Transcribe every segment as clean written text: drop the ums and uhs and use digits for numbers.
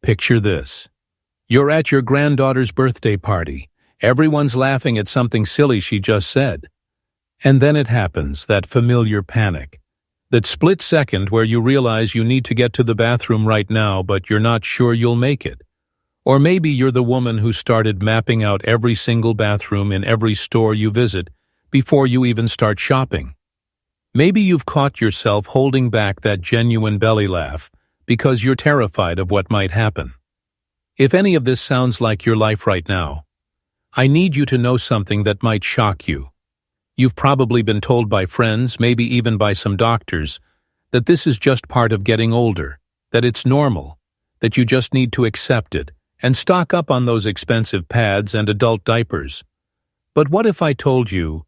Picture this. You're at your granddaughter's birthday party. Everyone's laughing at something silly she just said. And then it happens, that familiar panic. That split second where you realize you need to get to the bathroom right now, but you're not sure you'll make it. Or maybe you're the woman who started mapping out every single bathroom in every store you visit before you even start shopping. Maybe you've caught yourself holding back that genuine belly laugh because you're terrified of what might happen. If any of this sounds like your life right now, I need you to know something that might shock you. You've probably been told by friends, maybe even by some doctors, that this is just part of getting older, that it's normal, that you just need to accept it and stock up on those expensive pads and adult diapers. But what if I told you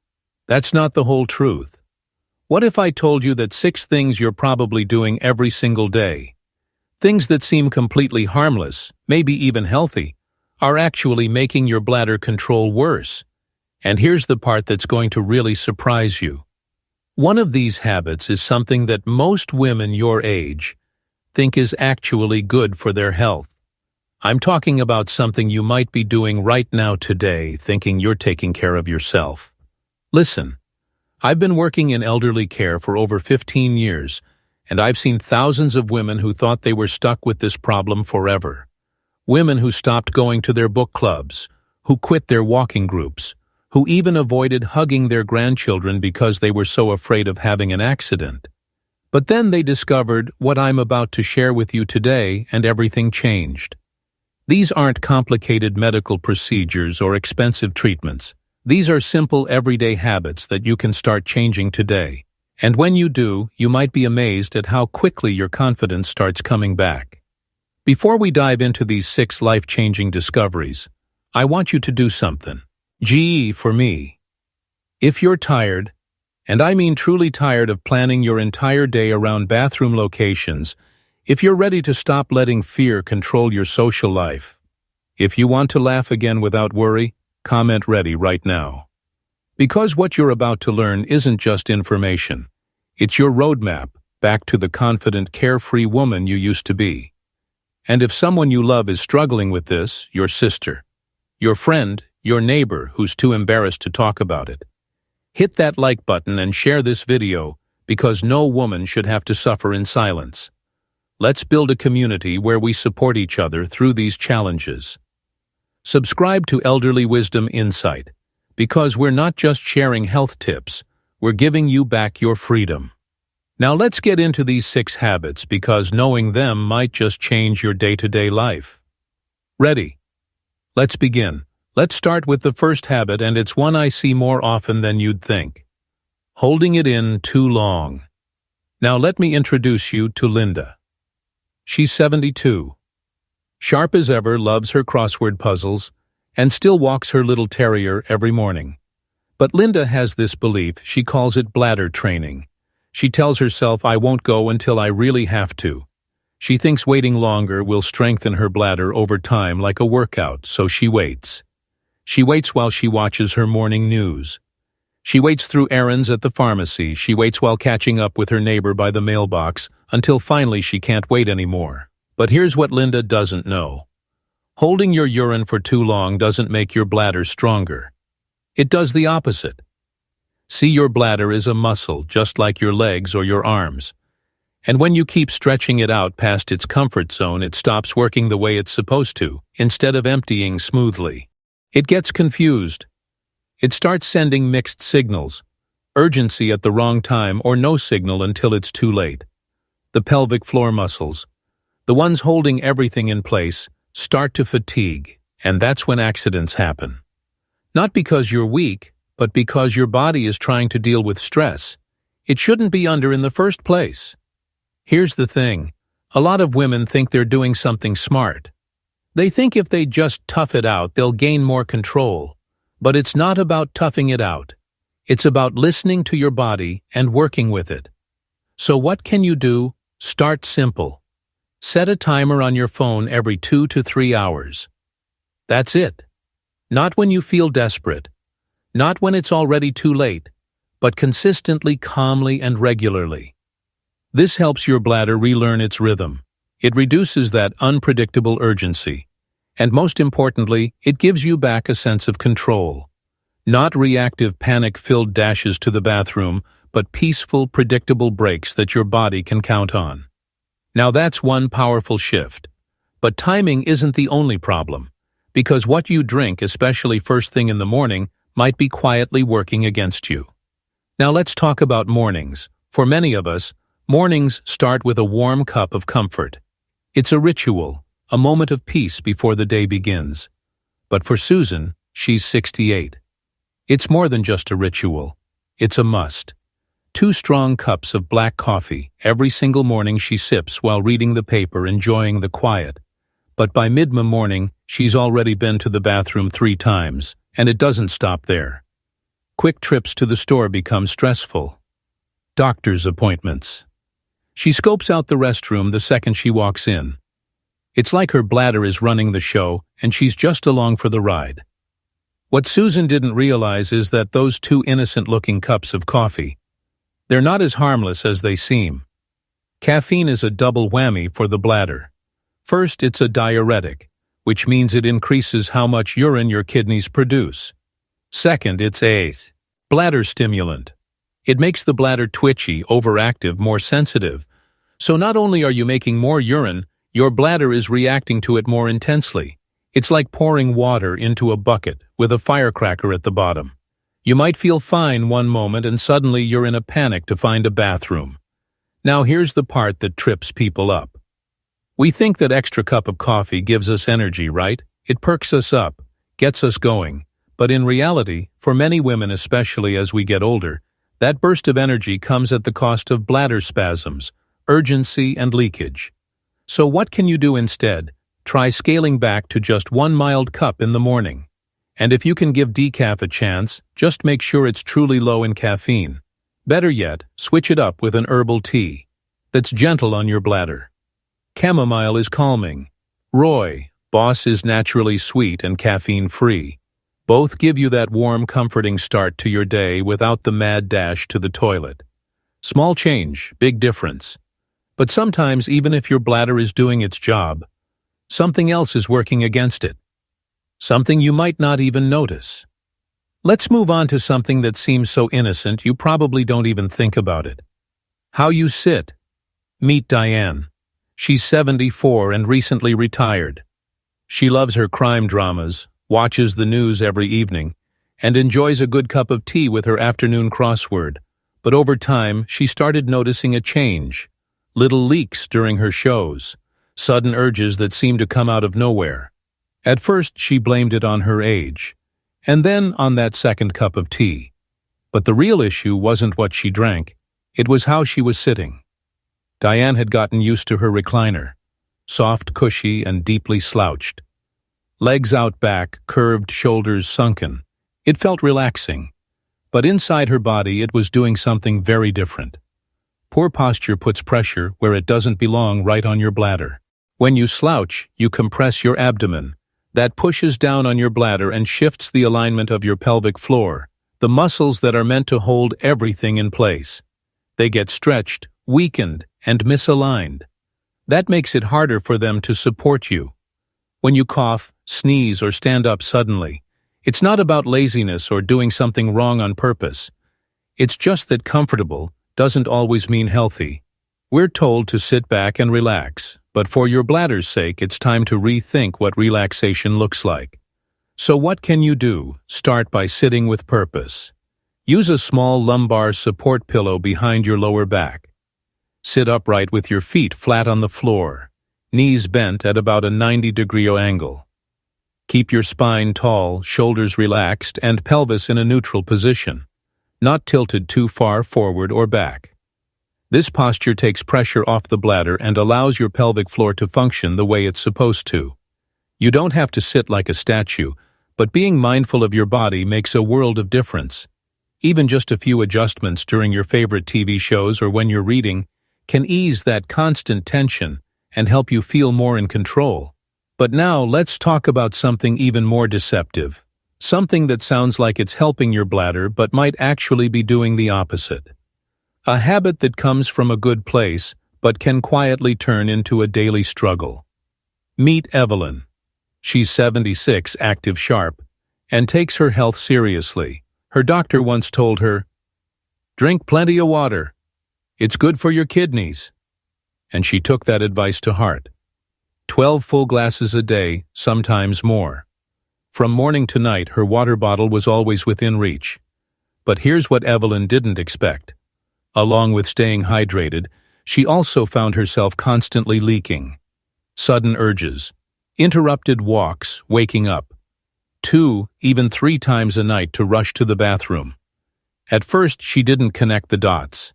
that's not the whole truth? What if I told you that 6 things you're probably doing every single day, things that seem completely harmless, maybe even healthy, are actually making your bladder control worse? And here's the part that's going to really surprise you. One of these habits is something that most women your age think is actually good for their health. I'm talking about something you might be doing right now today, thinking you're taking care of yourself. Listen, I've been working in elderly care for over 15 years, and I've seen thousands of women who thought they were stuck with this problem forever. Women who stopped going to their book clubs, who quit their walking groups, who even avoided hugging their grandchildren because they were so afraid of having an accident. But then they discovered what I'm about to share with you today, and everything changed. These aren't complicated medical procedures or expensive treatments. These are simple everyday habits that you can start changing today. And when you do, you might be amazed at how quickly your confidence starts coming back. Before we dive into these 6 life-changing discoveries, I want you to do something. G for me. If you're tired, and I mean truly tired of planning your entire day around bathroom locations, if you're ready to stop letting fear control your social life, if you want to laugh again without worry, comment ready right now. Because what you're about to learn isn't just information. It's your roadmap back to the confident, carefree woman you used to be. And if someone you love is struggling with this, your sister, your friend, your neighbor who's too embarrassed to talk about it, hit that like button and share this video, because no woman should have to suffer in silence. Let's build a community where we support each other through these challenges. Subscribe to Elderly Wisdom Insight, because we're not just sharing health tips, we're giving you back your freedom. Now let's get into these 6 habits, because knowing them might just change your day-to-day life. Ready? Let's begin. Let's start with the first habit, and it's one I see more often than you'd think. Holding it in too long. Now let me introduce you to Linda. She's 72. Sharp as ever, loves her crossword puzzles, and still walks her little terrier every morning. But Linda has this belief, she calls it bladder training. She tells herself, I won't go until I really have to. She thinks waiting longer will strengthen her bladder over time like a workout, so she waits. She waits while she watches her morning news. She waits through errands at the pharmacy. She waits while catching up with her neighbor by the mailbox, until finally she can't wait anymore. But here's what Linda doesn't know. Holding your urine for too long doesn't make your bladder stronger. It does the opposite. See, your bladder is a muscle, just like your legs or your arms. And when you keep stretching it out past its comfort zone, it stops working the way it's supposed to, instead of emptying smoothly. It gets confused. It starts sending mixed signals, urgency at the wrong time, or no signal until it's too late. The pelvic floor muscles, the ones holding everything in place, start to fatigue, and that's when accidents happen. Not because you're weak, but because your body is trying to deal with stress it shouldn't be under in the first place. Here's the thing. A lot of women think they're doing something smart. They think if they just tough it out, they'll gain more control. But it's not about toughing it out. It's about listening to your body and working with it. So what can you do? Start simple. Set a timer on your phone every 2 to 3 hours. That's it. Not when you feel desperate. Not when it's already too late, but consistently, calmly, and regularly. This helps your bladder relearn its rhythm. It reduces that unpredictable urgency. And most importantly, it gives you back a sense of control. Not reactive panic-filled dashes to the bathroom, but peaceful, predictable breaks that your body can count on. Now that's one powerful shift. But timing isn't the only problem, because what you drink, especially first thing in the morning, might be quietly working against you. Now let's talk about mornings. For many of us, mornings start with a warm cup of comfort. It's a ritual, a moment of peace before the day begins. But for Susan, she's 68. It's more than just a ritual. It's a must. 2 strong cups of black coffee every single morning she sips while reading the paper, enjoying the quiet. But by mid-morning, she's already been to the bathroom 3 times, and it doesn't stop there. Quick trips to the store become stressful. Doctor's appointments. She scopes out the restroom the second she walks in. It's like her bladder is running the show, and she's just along for the ride. What Susan didn't realize is that those 2 innocent-looking cups of coffee, they're not as harmless as they seem. Caffeine is a double whammy for the bladder. First, it's a diuretic, which means it increases how much urine your kidneys produce. Second, it's a bladder stimulant. It makes the bladder twitchy, overactive, more sensitive. So not only are you making more urine, your bladder is reacting to it more intensely. It's like pouring water into a bucket with a firecracker at the bottom. You might feel fine one moment and suddenly you're in a panic to find a bathroom. Now here's the part that trips people up. We think that extra cup of coffee gives us energy, right? It perks us up, gets us going. But in reality, for many women, especially as we get older, that burst of energy comes at the cost of bladder spasms, urgency, and leakage. So what can you do instead? Try scaling back to just 1 mild cup in the morning. And if you can give decaf a chance, just make sure it's truly low in caffeine. Better yet, switch it up with an herbal tea that's gentle on your bladder. Chamomile is calming. Roy, Boss is naturally sweet and caffeine-free. Both give you that warm, comforting start to your day without the mad dash to the toilet. Small change, big difference. But sometimes, even if your bladder is doing its job, something else is working against it. Something you might not even notice. Let's move on to something that seems so innocent you probably don't even think about it. How you sit. Meet Diane. She's 74 and recently retired. She loves her crime dramas, watches the news every evening, and enjoys a good cup of tea with her afternoon crossword. But over time, she started noticing a change. Little leaks during her shows, sudden urges that seemed to come out of nowhere. At first, she blamed it on her age, and then on that second cup of tea. But the real issue wasn't what she drank, it was how she was sitting. Diane had gotten used to her recliner, soft, cushy, and deeply slouched. Legs out back, curved, shoulders sunken. It felt relaxing. But inside her body, it was doing something very different. Poor posture puts pressure where it doesn't belong, right on your bladder. When you slouch, you compress your abdomen. That pushes down on your bladder and shifts the alignment of your pelvic floor, the muscles that are meant to hold everything in place. They get stretched, weakened, and misaligned. That makes it harder for them to support you. When you cough, sneeze, or stand up suddenly, it's not about laziness or doing something wrong on purpose. It's just that comfortable doesn't always mean healthy. We're told to sit back and relax, but for your bladder's sake, it's time to rethink what relaxation looks like. So what can you do? Start by sitting with purpose. Use a small lumbar support pillow behind your lower back. Sit upright with your feet flat on the floor, knees bent at about a 90-degree angle. Keep your spine tall, shoulders relaxed, and pelvis in a neutral position, not tilted too far forward or back. This posture takes pressure off the bladder and allows your pelvic floor to function the way it's supposed to. You don't have to sit like a statue, but being mindful of your body makes a world of difference. Even just a few adjustments during your favorite TV shows or when you're reading can ease that constant tension and help you feel more in control. But now let's talk about something even more deceptive. Something that sounds like it's helping your bladder but might actually be doing the opposite. A habit that comes from a good place but can quietly turn into a daily struggle. Meet Evelyn. She's 76, active, sharp, and takes her health seriously. Her doctor once told her, "Drink plenty of water. It's good for your kidneys." And she took that advice to heart. 12 full glasses a day, sometimes more. From morning to night, her water bottle was always within reach. But here's what Evelyn didn't expect. Along with staying hydrated, she also found herself constantly leaking. Sudden urges, interrupted walks, waking up, 2, even 3 times a night to rush to the bathroom. At first, she didn't connect the dots.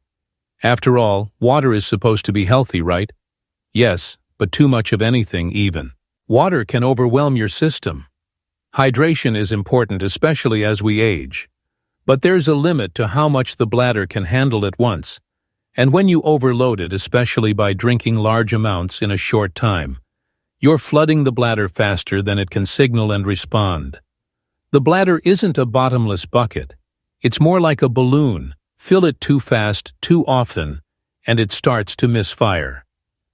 After all, water is supposed to be healthy, right? Yes, but too much of anything even. Water can overwhelm your system. Hydration is important, especially as we age. But there's a limit to how much the bladder can handle at once. And when you overload it, especially by drinking large amounts in a short time, you're flooding the bladder faster than it can signal and respond. The bladder isn't a bottomless bucket. It's more like a balloon. Fill it too fast, too often, and it starts to misfire.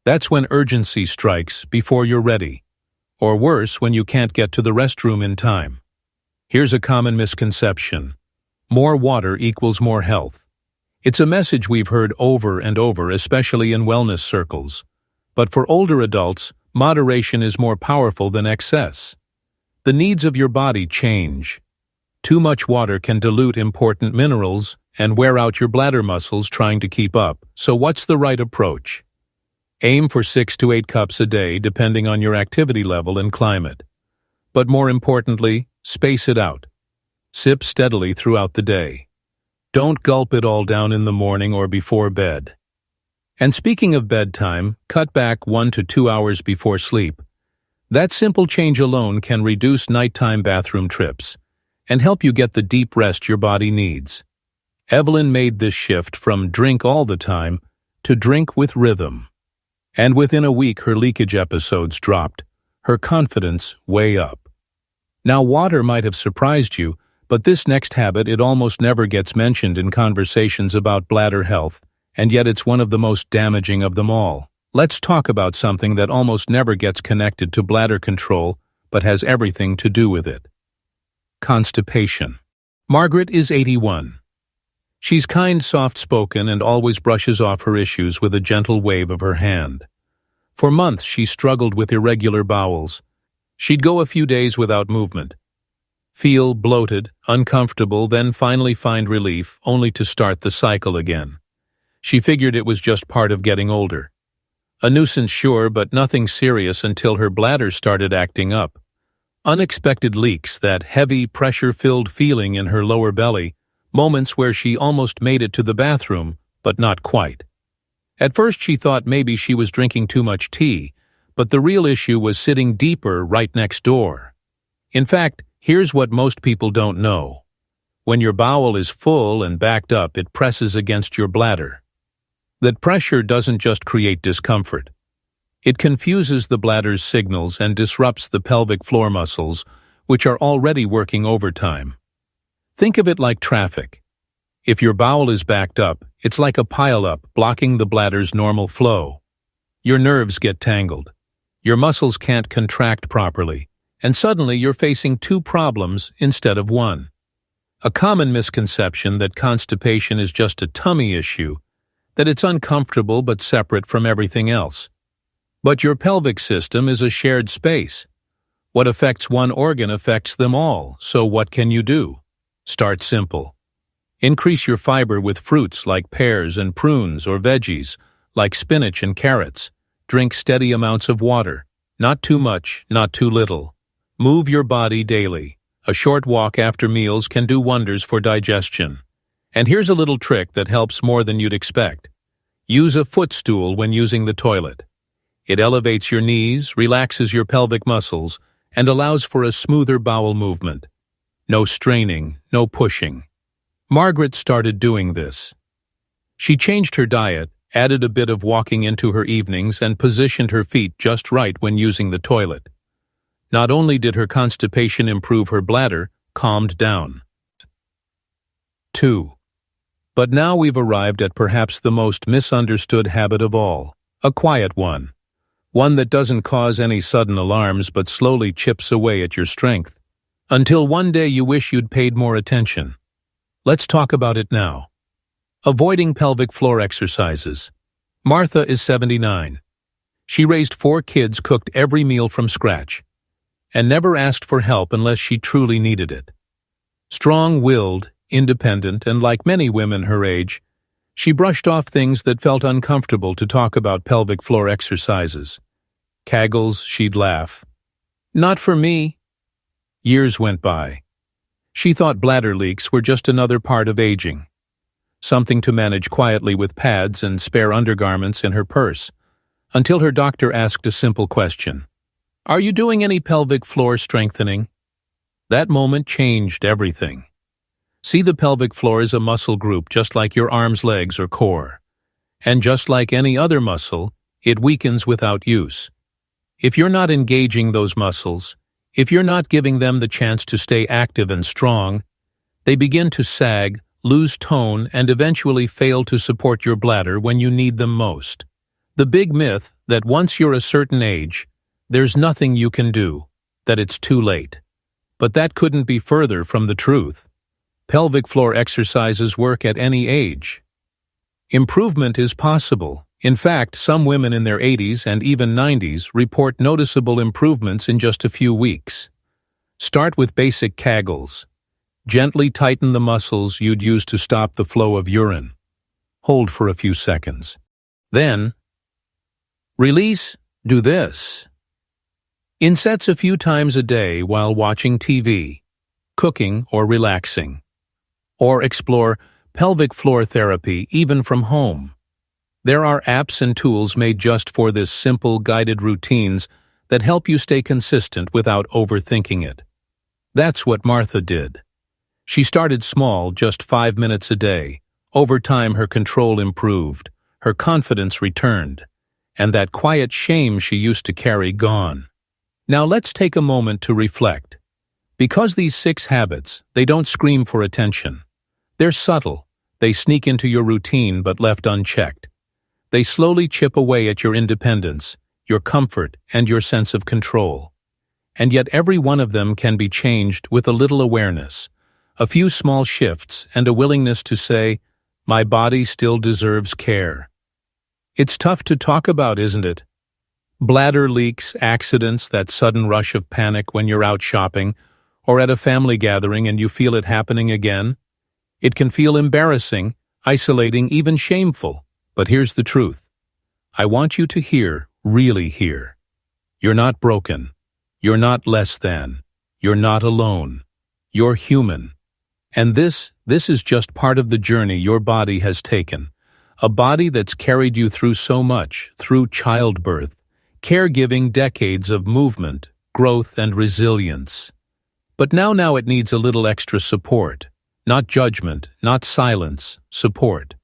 That's when urgency strikes before you're ready. Or worse, when you can't get to the restroom in time. Here's a common misconception. More water equals more health. It's a message we've heard over and over, especially in wellness circles. But for older adults, moderation is more powerful than excess. The needs of your body change. Too much water can dilute important minerals and wear out your bladder muscles trying to keep up. So what's the right approach? Aim for 6 to 8 cups a day, depending on your activity level and climate. But more importantly, space it out. Sip steadily throughout the day. Don't gulp it all down in the morning or before bed. And speaking of bedtime, cut back 1 to 2 hours before sleep. That simple change alone can reduce nighttime bathroom trips and help you get the deep rest your body needs. Evelyn made this shift from drink all the time to drink with rhythm. And within a week, her leakage episodes dropped, her confidence way up. Now, water might have surprised you, but this next habit, it almost never gets mentioned in conversations about bladder health, and yet it's one of the most damaging of them all. Let's talk about something that almost never gets connected to bladder control, but has everything to do with it. Constipation. Margaret is 81. She's kind, soft-spoken, and always brushes off her issues with a gentle wave of her hand. For months, she struggled with irregular bowels. She'd go a few days without movement, feel bloated, uncomfortable, then finally find relief, only to start the cycle again. She figured it was just part of getting older. A nuisance, sure, but nothing serious until her bladder started acting up. Unexpected leaks, that heavy, pressure-filled feeling in her lower belly, moments where she almost made it to the bathroom, but not quite. At first she thought maybe she was drinking too much tea, but the real issue was sitting deeper right next door. In fact, here's what most people don't know. When your bowel is full and backed up, it presses against your bladder. That pressure doesn't just create discomfort. It confuses the bladder's signals and disrupts the pelvic floor muscles, which are already working overtime. Think of it like traffic. If your bowel is backed up, it's like a pileup blocking the bladder's normal flow. Your nerves get tangled. Your muscles can't contract properly, and suddenly you're facing 2 problems instead of 1. A common misconception that constipation is just a tummy issue, that it's uncomfortable but separate from everything else. But your pelvic system is a shared space. What affects one organ affects them all, so what can you do? Start simple. Increase your fiber with fruits like pears and prunes, or veggies like spinach and carrots. Drink steady amounts of water. Not too much, not too little. Move your body daily. A short walk after meals can do wonders for digestion. And here's a little trick that helps more than you'd expect. Use a footstool when using the toilet. It elevates your knees, relaxes your pelvic muscles, and allows for a smoother bowel movement. No straining, no pushing. Margaret started doing this. She changed her diet, added a bit of walking into her evenings, and positioned her feet just right when using the toilet. Not only did her constipation improve, her bladder calmed down. 2. But now we've arrived at perhaps the most misunderstood habit of all, A quiet one. One that doesn't cause any sudden alarms but slowly chips away at your strength. Until one day you wish you'd paid more attention. Let's talk about it now. Avoiding pelvic floor exercises. Martha is 79. She raised 4 kids, cooked every meal from scratch, and never asked for help unless she truly needed it. Strong-willed, independent, and like many women her age, she brushed off things that felt uncomfortable to talk about pelvic floor exercises. Kegels, she'd laugh. Not for me. Years went by. She thought bladder leaks were just another part of aging. Something to manage quietly with pads and spare undergarments in her purse, until her doctor asked a simple question. Are you doing any pelvic floor strengthening? That moment changed everything. See the pelvic floor as a muscle group just like your arms, legs, or core. And just like any other muscle, it weakens without use. If you're not engaging those muscles, if you're not giving them the chance to stay active and strong, they begin to sag, lose tone, and eventually fail to support your bladder when you need them most. The big myth that once you're a certain age, there's nothing you can do, that it's too late. But that couldn't be further from the truth. Pelvic floor exercises work at any age. Improvement is possible. In fact, some women in their 80s and even 90s report noticeable improvements in just a few weeks. Start with basic Kegels. Gently tighten the muscles you'd use to stop the flow of urine. Hold for a few seconds. Then, release, do this. In sets a few times a day while watching TV, cooking, or relaxing. Or explore pelvic floor therapy even from home. There are apps and tools made just for this, simple guided routines that help you stay consistent without overthinking it. That's what Martha did. She started small, just 5 minutes a day. Over time, her control improved, her confidence returned, and that quiet shame she used to carry gone. Now let's take a moment to reflect. Because these 6 habits, they don't scream for attention. They're subtle. They sneak into your routine but left unchecked. They slowly chip away at your independence, your comfort, and your sense of control. And yet every one of them can be changed with a little awareness, a few small shifts, and a willingness to say, my body still deserves care. It's tough to talk about, isn't it? Bladder leaks, accidents, that sudden rush of panic when you're out shopping or at a family gathering and you feel it happening again. It can feel embarrassing, isolating, even shameful. But here's the truth. I want you to hear, really hear. You're not broken. You're not less than. You're not alone. You're human. And this is just part of the journey your body has taken. A body that's carried you through so much, through childbirth, caregiving, decades of movement, growth, and resilience. But now it needs a little extra support. Not judgment, not silence, support.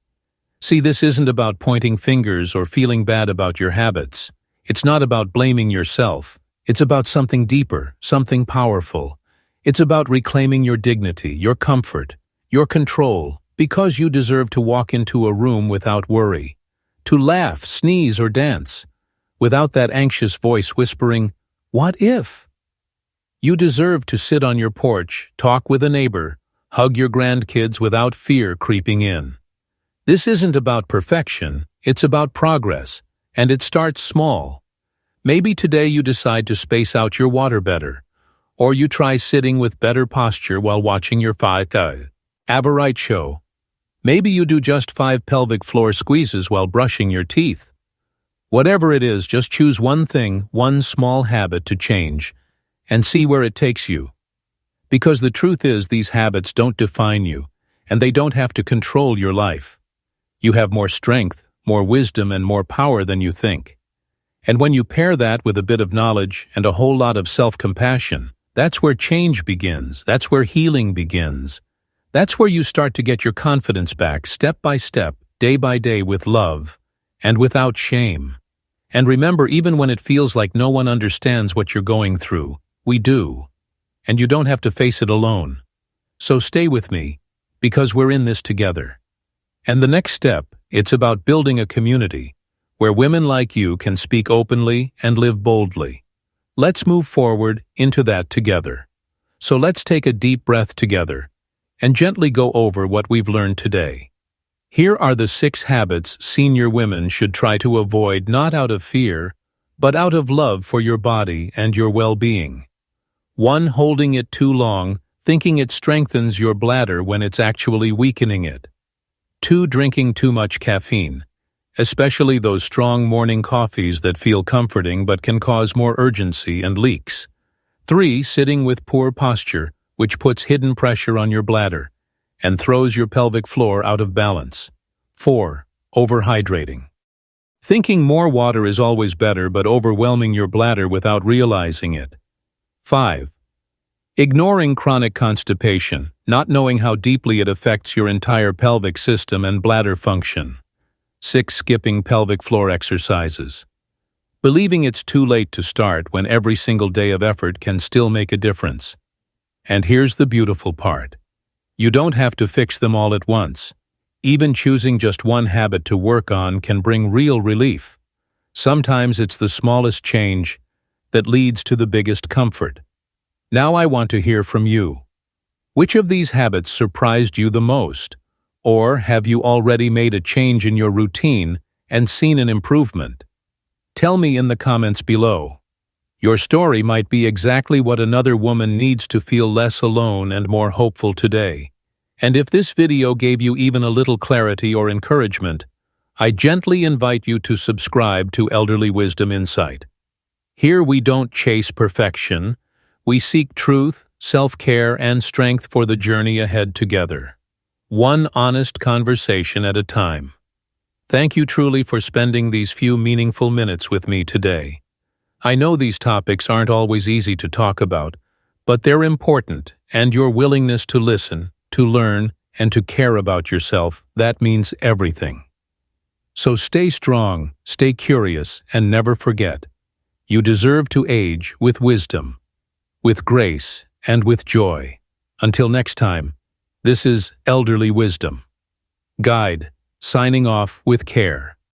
See, this isn't about pointing fingers or feeling bad about your habits. It's not about blaming yourself. It's about something deeper, something powerful. It's about reclaiming your dignity, your comfort, your control, because you deserve to walk into a room without worry, to laugh, sneeze, or dance, without that anxious voice whispering, "What if?" You deserve to sit on your porch, talk with a neighbor, hug your grandkids without fear creeping in. This isn't about perfection, it's about progress, and it starts small. Maybe today you decide to space out your water better, or you try sitting with better posture while watching your favorite show. Maybe you do just 5 pelvic floor squeezes while brushing your teeth. Whatever it is, just choose one thing, one small habit to change, and see where it takes you. Because the truth is, these habits don't define you, and they don't have to control your life. You have more strength, more wisdom, and more power than you think. And when you pair that with a bit of knowledge and a whole lot of self-compassion, that's where change begins, that's where healing begins. That's where you start to get your confidence back, step by step, day by day, with love and without shame. And remember, even when it feels like no one understands what you're going through, we do. And you don't have to face it alone. So stay with me, because we're in this together. And the next step, it's about building a community, where women like you can speak openly and live boldly. Let's move forward into that together. So let's take a deep breath together and gently go over what we've learned today. Here are the 6 habits senior women should try to avoid, not out of fear, but out of love for your body and your well-being. 1. Holding it too long, thinking it strengthens your bladder when it's actually weakening it. 2. Drinking too much caffeine, especially those strong morning coffees that feel comforting but can cause more urgency and leaks. 3. Sitting with poor posture, which puts hidden pressure on your bladder and throws your pelvic floor out of balance. 4. Overhydrating. Thinking more water is always better but overwhelming your bladder without realizing it. 5. Ignoring chronic constipation, not knowing how deeply it affects your entire pelvic system and bladder function. 6. Skipping pelvic floor exercises. Believing it's too late to start when every single day of effort can still make a difference. And here's the beautiful part. You don't have to fix them all at once. Even choosing just one habit to work on can bring real relief. Sometimes it's the smallest change that leads to the biggest comfort. Now I want to hear from you. Which of these habits surprised you the most? Or have you already made a change in your routine and seen an improvement? Tell me in the comments below. Your story might be exactly what another woman needs to feel less alone and more hopeful today. And if this video gave you even a little clarity or encouragement, I gently invite you to subscribe to Elderly Wisdom Insight. Here we don't chase perfection, we seek truth, self-care, and strength for the journey ahead together. One honest conversation at a time. Thank you truly for spending these few meaningful minutes with me today. I know these topics aren't always easy to talk about, but they're important, and your willingness to listen, to learn, and to care about yourself, that means everything. So stay strong, stay curious, and never forget, you deserve to age with wisdom, with grace, and with joy. Until next time, this is Elderly Wisdom Guide, signing off with care.